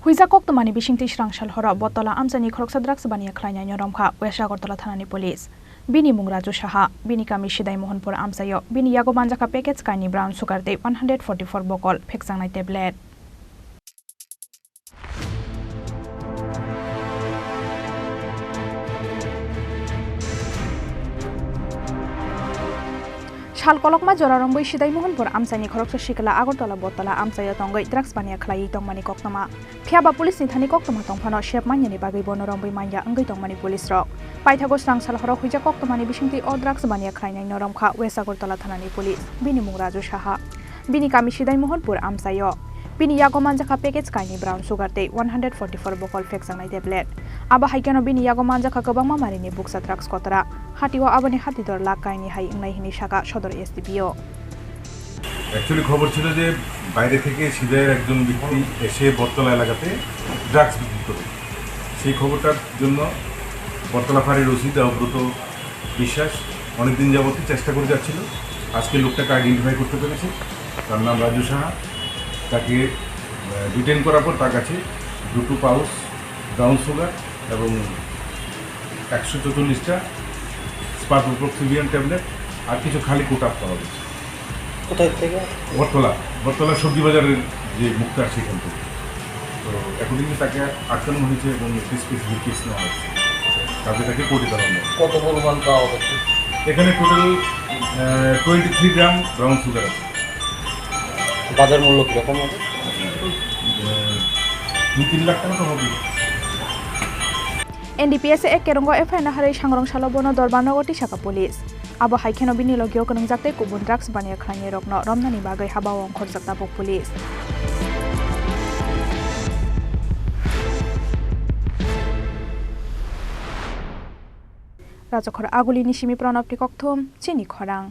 Huiza koktomani bishingti shrangshal horo Battala amsani khoroksa drugs baniya khlainai noromkha West Agartala thanani police. Bini mung Raju Saha, bini kami Shidai Mohanpur amsayo, bini Yago Manjakha Phekjaknai brown sugar te 144 Bokol Phekjaknai tablet. Shal kolokma jorarongbai Shidai Mohanpur amsani khoroksa shikala Agartala Battala amsayo tongai drugs baniya khlai tongmani koktoma. Phiaba police ni thani koktoma tongphano shep manyani bagai bonorongbai manya angai tongmani police rok. Paithago srangshal horo huija koktomani bishingti o drugs baniya khlainai noromkha West Agartala thanani police. Bini mung Raju Saha, bini kami Shidai Mohanpur amsayo. Bini Yago Manjakha Phekjaknai brown sugar te 144 Bokol Phekjaknai tablet. Aba haikeno bini Yago Manjakha gobangma marini buksa drugs kotara. Hatiwa abani hatidor lak Kainwi hai ingnai hini shaka sodor SDPO. Actually খবর ছিল যে বাইরে থেকে সিধাইয়ের একজন ব্যক্তি এসে বটতলা এলাকাতে drugs বিক্রি করে। সেই খবরটার জন্য বটতলা ফাঁড়ির ওসি দেবব্রত বিশ্বাস অনেকদিন যাবতই চেষ্টা করে যাচ্ছিল। আজকে লোকটাকে আইডেন্টিফাই করতে পেরেছে। তার নাম রাজু সাহা। তাকে ডিটেইন করার পর তার কাছে 2 পাউচ ব্রাউন সুগার এবং 144টা স্পার্কোপ্রক্সিভিয়ান ট্যাবলেট আর কিছু খালি কোটা পাওয়া গেছে। কোথায় থেকে? বটতলা সবজি বাজারের যে মুক্তার সেখান থেকে। তো অ্যাকর্ডিংলি তাকে আটকানো হয়েছে এবং একটি স্পেসিফিক কেস নেওয়া হয়েছে। তাকে কোর্টে দেওয়া হবে। কত পরিমাণ পাওয়া গেছে? এখানে টোটাল 23 গ্রাম ব্রাউন সুগার আছে। বাজার মূল্য কীরকম হবে? 2-3 লাখ টাকা তো হবে। NDPS ek kerongo FI na hari sangrong salobono dorbanogoti saka police. Abo haikeno bini logio kanang jakte kubun drugs baniya khlainai rokno romnani bagai habawong khorjakta bok police. Raju Khorang aguli nishimi pranopti kokthom Chini Khorang.